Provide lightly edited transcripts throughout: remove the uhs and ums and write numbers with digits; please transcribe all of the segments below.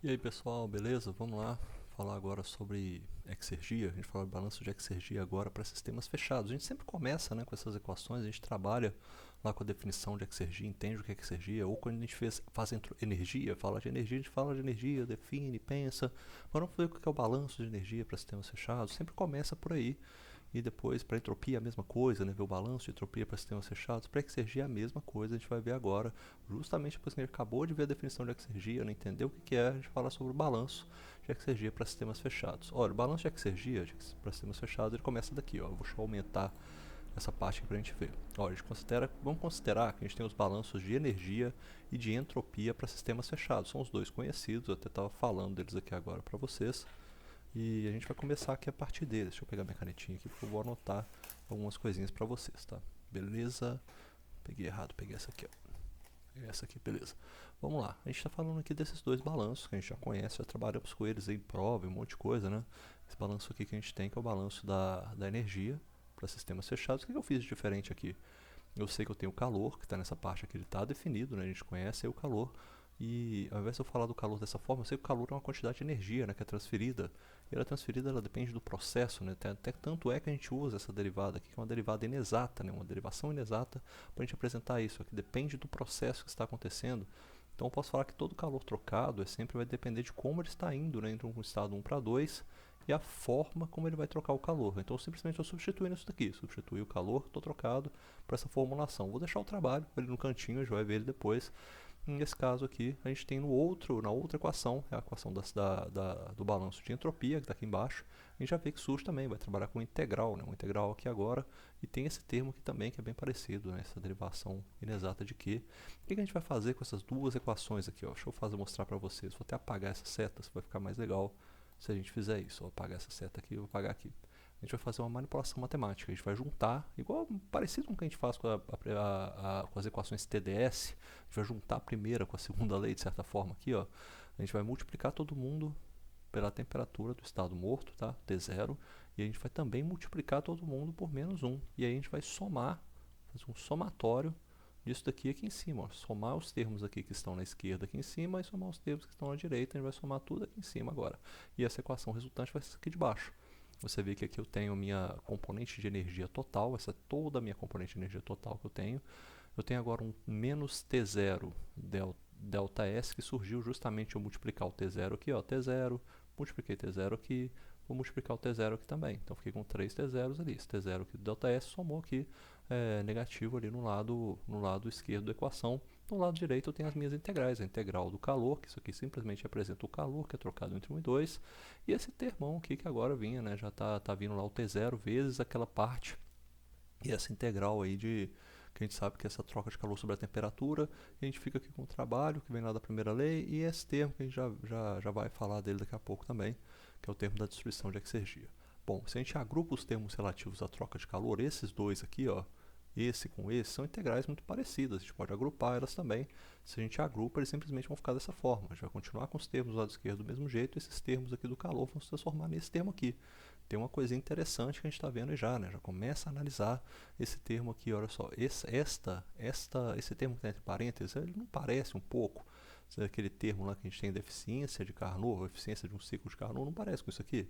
E aí pessoal, beleza? Vamos lá falar agora sobre exergia. A gente fala de balanço de exergia agora para sistemas fechados. A gente sempre começa, né, com essas equações, a gente trabalha lá com a definição de exergia, entende o que é exergia, ou quando a gente faz energia, fala de energia, a gente fala de energia, define, pensa, mas vamos ver o que é o balanço de energia para sistemas fechados. Sempre começa por aí. E depois, para entropia, a mesma coisa, né? Ver o balanço de entropia para sistemas fechados. Para exergia, a mesma coisa, a gente vai ver agora. Justamente depois que a gente acabou de ver a definição de exergia, não entendeu o que é, a gente fala sobre o balanço de exergia para sistemas fechados. Olha, o balanço de exergia para sistemas fechados, ele começa daqui, ó. Eu vou aumentar essa parte aqui para a gente ver. Ó, vamos considerar que a gente tem os balanços de energia e de entropia para sistemas fechados. São os dois conhecidos, eu até estava falando deles aqui agora para vocês. E a gente vai começar aqui a partir deles. Deixa eu pegar minha canetinha aqui porque eu vou anotar algumas coisinhas para vocês, tá? Beleza? Peguei errado, peguei essa aqui, ó. Peguei essa aqui, beleza. Vamos lá. A gente está falando aqui desses dois balanços que a gente já conhece, já trabalhamos com eles em prova, um monte de coisa, né? Esse balanço aqui que a gente tem, que é o balanço da energia para sistemas fechados. O que eu fiz de diferente aqui? Eu sei que eu tenho o calor, que está nessa parte aqui, ele está definido, né? A gente conhece aí o calor. E ao invés de eu falar do calor dessa forma, eu sei que o calor é uma quantidade de energia, né, que é transferida. E ela é transferida, ela depende do processo, né? Até tanto é que a gente usa essa derivada aqui, que é uma derivada inexata, né, uma derivação inexata, para a gente apresentar isso, que depende do processo que está acontecendo. Então eu posso falar que todo calor trocado sempre vai depender de como ele está indo, né, entre um estado 1 para 2 e a forma como ele vai trocar o calor. Então simplesmente eu substituí isso daqui, substituí o calor que estou trocado para essa formulação. Vou deixar o trabalho ali no cantinho, a gente vai ver ele depois. Nesse caso aqui, a gente tem na outra equação, é a equação do balanço de entropia, que está aqui embaixo. A gente já vê que surge também, vai trabalhar com integral, né? Um integral aqui agora. E tem esse termo aqui também, que é bem parecido, né? Essa derivação inexata de Q. O que a gente vai fazer com essas duas equações aqui? Ó? Deixa eu mostrar para vocês. Vou até apagar essa seta, vai ficar mais legal se a gente fizer isso. Vou apagar essa seta aqui e vou apagar aqui. A gente vai fazer uma manipulação matemática. A gente vai juntar, igual parecido com o que a gente faz com as equações TDS. A gente vai juntar a primeira com a segunda lei, de certa forma, aqui, ó. A gente vai multiplicar todo mundo pela temperatura do estado morto, tá? T0. E a gente vai também multiplicar todo mundo por menos 1. E aí a gente vai somar, fazer um somatório disso daqui aqui em cima. Ó. Somar os termos aqui que estão na esquerda aqui em cima e somar os termos que estão na direita. A gente vai somar tudo aqui em cima agora. E essa equação resultante vai ser aqui de baixo. Você vê que aqui eu tenho minha componente de energia total, essa é toda a minha componente de energia total que eu tenho. Eu tenho agora um menos T0 delta S que surgiu justamente eu multiplicar o T0 aqui, ó, T0, multipliquei T0 aqui, vou multiplicar o T0 aqui também. Então fiquei com 3 T0s ali. Esse T0 aqui do delta S somou aqui negativo ali no lado esquerdo da equação. No lado direito eu tenho as minhas integrais, a integral do calor, que isso aqui simplesmente representa o calor, que é trocado entre 1 e 2, e esse termão aqui que agora vinha, né, já tá vindo lá o T0 vezes aquela parte, e essa integral aí que a gente sabe que é essa troca de calor sobre a temperatura, e a gente fica aqui com o trabalho, que vem lá da primeira lei, e esse termo que a gente já vai falar dele daqui a pouco também, que é o termo da destruição de Exergia. Bom, se a gente agrupa os termos relativos à troca de calor, esses dois aqui, ó, esse com esse, são integrais muito parecidas, a gente pode agrupar elas também. Se a gente agrupa, eles simplesmente vão ficar dessa forma. A gente vai continuar com os termos do lado esquerdo do mesmo jeito, e esses termos aqui do calor vão se transformar nesse termo aqui. Tem uma coisinha interessante que a gente está vendo já, né? Já começa a analisar esse termo aqui, olha só. Esse termo que está entre parênteses, ele não parece um pouco aquele termo lá que a gente tem de eficiência de Carnot, eficiência de um ciclo de Carnot, não parece com isso aqui?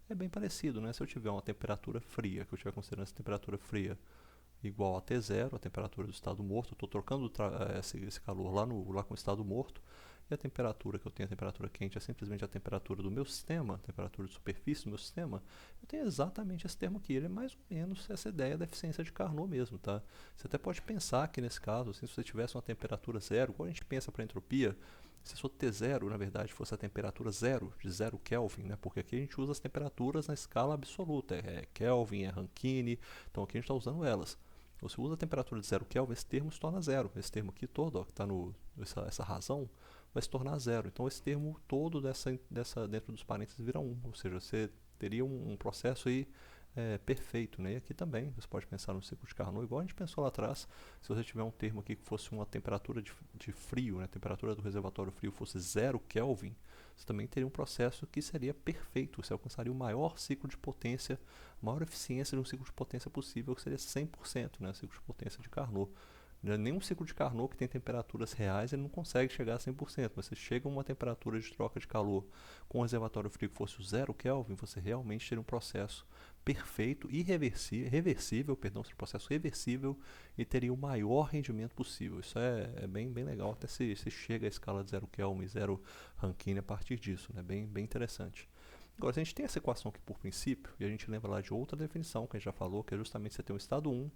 É bem parecido, né? Se eu tiver uma temperatura fria, que eu estiver considerando essa temperatura fria igual a T0, a temperatura do estado morto, eu estou trocando esse calor lá com o estado morto, e a temperatura que eu tenho, a temperatura quente, é simplesmente a temperatura do meu sistema, a temperatura de superfície do meu sistema. Eu tenho exatamente esse termo aqui, ele é mais ou menos essa ideia da eficiência de Carnot mesmo, tá? Você até pode pensar que nesse caso, assim, se você tivesse uma temperatura zero, quando a gente pensa para entropia, se a sua T0, na verdade, fosse a temperatura zero, de 0 Kelvin, né? Porque aqui a gente usa as temperaturas na escala absoluta, é Kelvin, é Rankine, então aqui a gente está usando elas. Você usa a temperatura de 0 Kelvin, esse termo se torna zero. Esse termo aqui todo, ó, que está essa razão, vai se tornar zero. Então esse termo todo dentro dos parênteses vira 1. Ou seja, você teria um processo aí perfeito, né? E aqui também, você pode pensar no ciclo de Carnot, igual a gente pensou lá atrás. Se você tiver um termo aqui que fosse uma temperatura de frio, né? A temperatura do reservatório frio fosse 0 Kelvin, você também teria um processo que seria perfeito. Você alcançaria o maior ciclo de potência, a maior eficiência de um ciclo de potência possível, que seria 100%, né? Ciclo de potência de Carnot. Nenhum ciclo de Carnot que tem temperaturas reais ele não consegue chegar a 100%, mas se chega a uma temperatura de troca de calor com o reservatório frio que fosse o 0 Kelvin, você realmente teria um processo perfeito e reversível, perdão, seria um processo reversível e teria o maior rendimento possível. Isso é bem legal, até se chega à escala de 0 Kelvin, 0 Rankine a partir disso, né? Bem interessante. Agora, se a gente tem essa equação aqui por princípio, e a gente lembra lá de outra definição que a gente já falou, que é justamente você tem o estado 1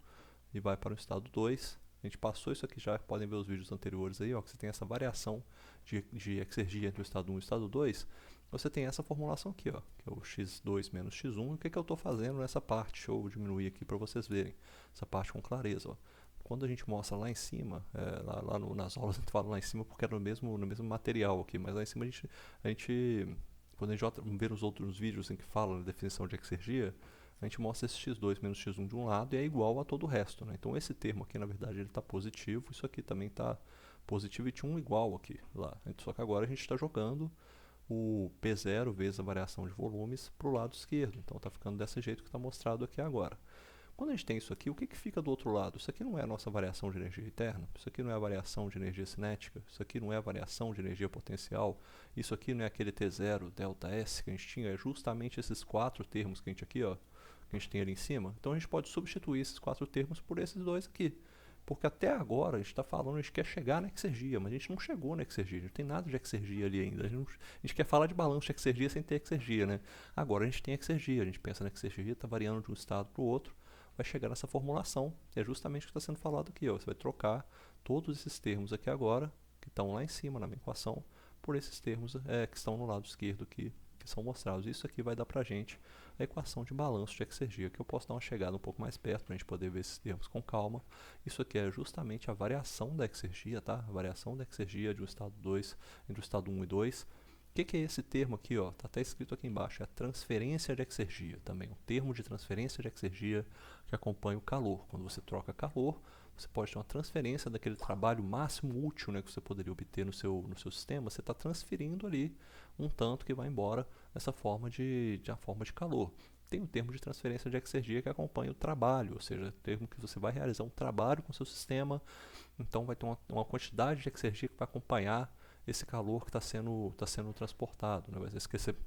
e vai para o estado 2. A gente passou isso aqui já, podem ver os vídeos anteriores aí, ó, que você tem essa variação de exergia entre o estado 1 e o estado 2. Você tem essa formulação aqui, ó, que é o x2 menos x1. E o que eu estou fazendo nessa parte? Deixa eu diminuir aqui para vocês verem essa parte com clareza. Ó. Quando a gente mostra lá em cima, nas aulas a gente fala lá em cima porque era no mesmo material aqui, mas lá em cima a gente quando a gente vê os outros vídeos em que fala da definição de exergia, a gente mostra esse x2 menos x1 de um lado e é igual a todo o resto. Né? Então esse termo aqui, na verdade, ele está positivo, isso aqui também está positivo e tinha um igual aqui. Lá. Só que agora a gente está jogando o P0 vezes a variação de volumes para o lado esquerdo. Então está ficando desse jeito que está mostrado aqui agora. Quando a gente tem isso aqui, o que fica do outro lado? Isso aqui não é a nossa variação de energia interna, isso aqui não é a variação de energia cinética, isso aqui não é a variação de energia potencial, isso aqui não é aquele T0, delta S que a gente tinha, é justamente esses 4 termos que a gente aqui, ó, que a gente tem ali em cima. Então a gente pode substituir esses 4 termos por esses dois aqui. Porque até agora a gente está falando, a gente quer chegar na exergia, mas a gente não chegou na exergia, a gente não tem nada de exergia ali ainda. A gente quer falar de balanço de exergia sem ter exergia, né? Agora a gente tem exergia, a gente pensa na exergia, está variando de um estado para o outro, vai chegar nessa formulação. É justamente o que está sendo falado aqui. Ó. Você vai trocar todos esses termos aqui agora, que estão lá em cima na minha equação, por esses termos que estão no lado esquerdo aqui, que são mostrados. Isso aqui vai dar para a gente a equação de balanço de exergia, que eu posso dar uma chegada um pouco mais perto para a gente poder ver esses termos com calma. Isso aqui é justamente a variação da exergia, tá? A variação da exergia de um estado 2 entre o estado 1 e 2. O que é esse termo aqui? Está até escrito aqui embaixo, é a transferência de exergia, também um termo de transferência de exergia que acompanha o calor. Quando você troca calor, você pode ter uma transferência daquele trabalho máximo útil, né, que você poderia obter no seu sistema, você está transferindo ali um tanto que vai embora nessa forma de calor. Tem o termo de transferência de exergia que acompanha o trabalho, ou seja, o termo que você vai realizar um trabalho com o seu sistema, então vai ter uma quantidade de exergia que vai acompanhar esse calor que está sendo transportado, né?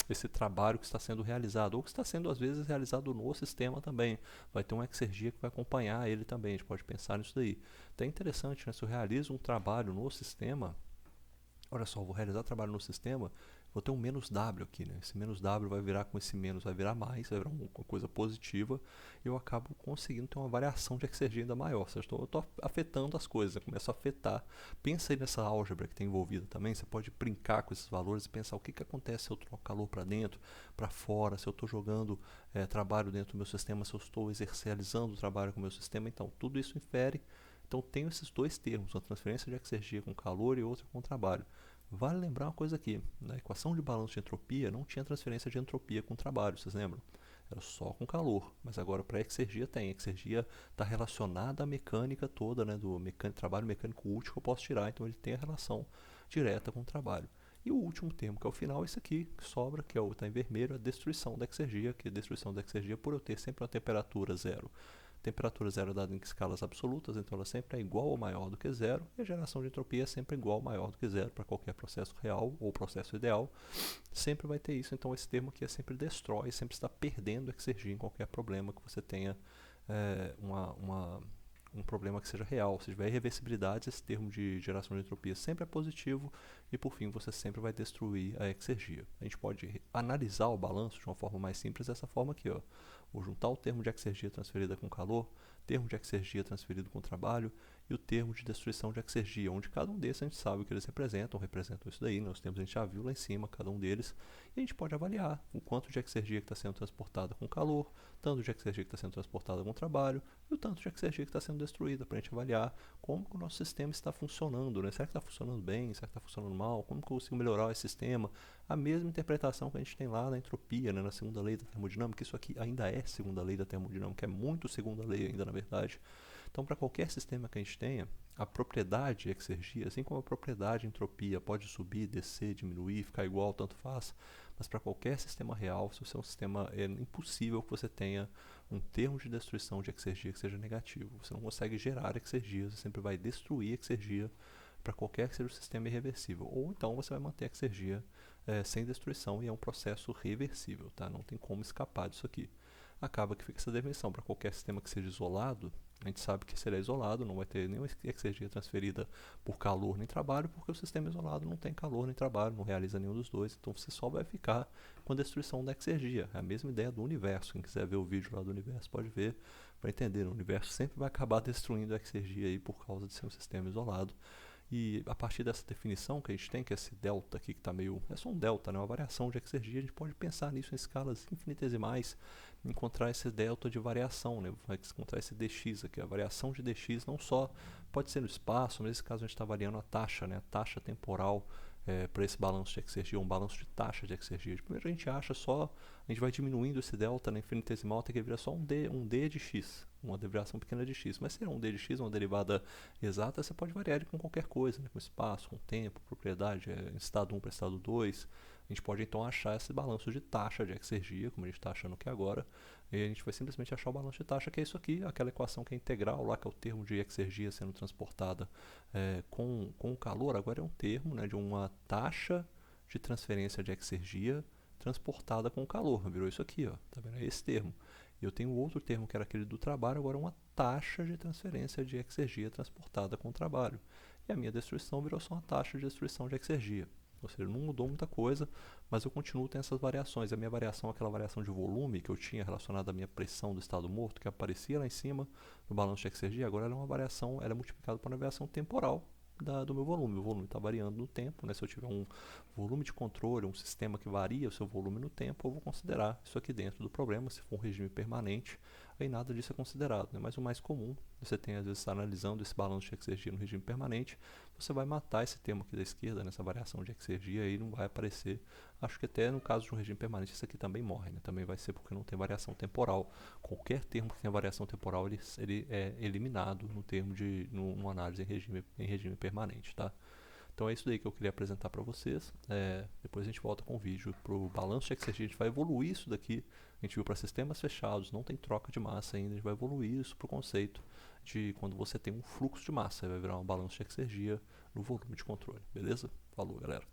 Esse trabalho que está sendo realizado, ou que está sendo às vezes realizado no sistema também, vai ter uma exergia que vai acompanhar ele também, a gente pode pensar nisso daí. Então é interessante, né? Se eu realizo um trabalho no sistema, olha só, eu vou realizar trabalho no sistema, vou ter um menos W aqui, né? Esse menos W vai virar com esse menos, vai virar mais, vai virar uma coisa positiva, e eu acabo conseguindo ter uma variação de exergia ainda maior. Ou seja, eu estou afetando as coisas, eu começo a afetar. Pensa aí nessa álgebra que tem envolvida também, você pode brincar com esses valores e pensar o que acontece se eu troco calor para dentro, para fora, se eu estou jogando trabalho dentro do meu sistema, se eu estou realizando o trabalho com o meu sistema. Então, tudo isso infere. Então, tenho esses dois termos, uma transferência de exergia com calor e outra com trabalho. Vale lembrar uma coisa aqui, na equação de balanço de entropia não tinha transferência de entropia com trabalho, vocês lembram? Era só com calor, mas agora para a exergia tem. A exergia está relacionada à mecânica toda, né, do trabalho mecânico útil que eu posso tirar, então ele tem a relação direta com o trabalho. E o último termo, que é o final, esse aqui, que sobra, que está em vermelho, a destruição da exergia, que é a destruição da exergia por eu ter sempre uma temperatura zero. Temperatura zero é dada em escalas absolutas, então ela sempre é igual ou maior do que zero, e a geração de entropia é sempre igual ou maior do que zero para qualquer processo real ou processo ideal. Sempre vai ter isso, então esse termo aqui sempre destrói, sempre está perdendo exergia em qualquer problema que você tenha um problema que seja real. Se tiver irreversibilidade, esse termo de geração de entropia sempre é positivo e, por fim, você sempre vai destruir a exergia. A gente pode analisar o balanço de uma forma mais simples dessa forma aqui, ó. Vou juntar o termo de exergia transferida com calor, termo de exergia transferido com trabalho e o termo de destruição de exergia, onde cada um desses a gente sabe o que eles representam isso daí, né? Os termos a gente já viu lá em cima, cada um deles, e a gente pode avaliar o quanto de exergia que está sendo transportada com calor, tanto de exergia que está sendo transportada com trabalho e o tanto de exergia que está sendo destruída, para a gente avaliar como que o nosso sistema está funcionando, né? Será que está funcionando bem? Será que está funcionando mal? Como que eu consigo melhorar esse sistema? A mesma interpretação que a gente tem lá na entropia, né? Na segunda lei da termodinâmica, isso aqui ainda é segunda lei da termodinâmica, é muito segunda lei ainda, na verdade. Então, para qualquer sistema que a gente tenha, a propriedade exergia, assim como a propriedade entropia pode subir, descer, diminuir, ficar igual, tanto faz, mas para qualquer sistema real, se você é um sistema, é impossível que você tenha um termo de destruição de exergia que seja negativo. Você não consegue gerar exergia, você sempre vai destruir exergia para qualquer que seja o sistema irreversível. Ou então você vai manter a exergia sem destruição e é um processo reversível, tá? Não tem como escapar disso aqui. Acaba que fica essa definição para qualquer sistema que seja isolado. A gente sabe que será isolado, não vai ter nenhuma exergia transferida por calor nem trabalho, porque o sistema isolado não tem calor nem trabalho, não realiza nenhum dos dois, então você só vai ficar com a destruição da exergia. É a mesma ideia do universo. Quem quiser ver o vídeo lá do universo pode ver para entender. O universo sempre vai acabar destruindo a exergia aí por causa de ser um sistema isolado. E a partir dessa definição que a gente tem, que é esse delta aqui, que está meio... é só um delta, né? Uma variação de exergia, a gente pode pensar nisso em escalas infinitesimais, encontrar esse delta de variação, né? Vai encontrar esse dx aqui. A variação de dx não só pode ser no espaço, mas nesse caso a gente está variando a taxa, né? A taxa temporal para esse balanço de exergia, um balanço de taxa de exergia. Primeiro a gente acha só, a gente vai diminuindo esse delta na infinitesimal até que vira só um d de x, uma variação pequena de x. Mas se é um d de x, uma derivada exata, você pode variar ele com qualquer coisa, né? Com espaço, com tempo, propriedade, estado 1 para estado 2. A gente pode então achar esse balanço de taxa de exergia, como a gente está achando aqui agora, e a gente vai simplesmente achar o balanço de taxa, que é isso aqui, aquela equação que é integral lá, que é o termo de exergia sendo transportada com o calor. Agora é um termo, né, de uma taxa de transferência de exergia transportada com o calor. Virou isso aqui, ó, tá vendo? É esse termo. E eu tenho outro termo que era aquele do trabalho, agora uma taxa de transferência de exergia transportada com o trabalho. E a minha destruição virou só uma taxa de destruição de exergia. Ou seja, não mudou muita coisa, mas eu continuo tendo essas variações. A minha variação é aquela variação de volume que eu tinha relacionada à minha pressão do estado morto, que aparecia lá em cima no balanço de exergia. Agora ela é uma variação, ela é multiplicada por uma variação temporal do meu volume. O volume está variando no tempo, né? Se eu tiver um volume de controle, um sistema que varia o seu volume no tempo, eu vou considerar isso aqui dentro do problema. Se for um regime permanente, aí nada disso é considerado, né? Mas o mais comum, você tem às vezes analisando esse balanço de exergia no regime permanente, você vai matar esse termo aqui da esquerda, nessa variação de exergia, aí não vai aparecer. Acho que até no caso de um regime permanente, isso aqui também morre, né? Também vai ser porque não tem variação temporal. Qualquer termo que tenha variação temporal, ele é eliminado no termo de numa análise em regime permanente, tá? Então é isso daí que eu queria apresentar para vocês. Depois a gente volta com o vídeo para o balanço de exergia. A gente vai evoluir isso daqui. A gente viu para sistemas fechados, não tem troca de massa ainda. A gente vai evoluir isso para o conceito de quando você tem um fluxo de massa. Vai virar um balanço de exergia no volume de controle. Beleza? Falou, galera.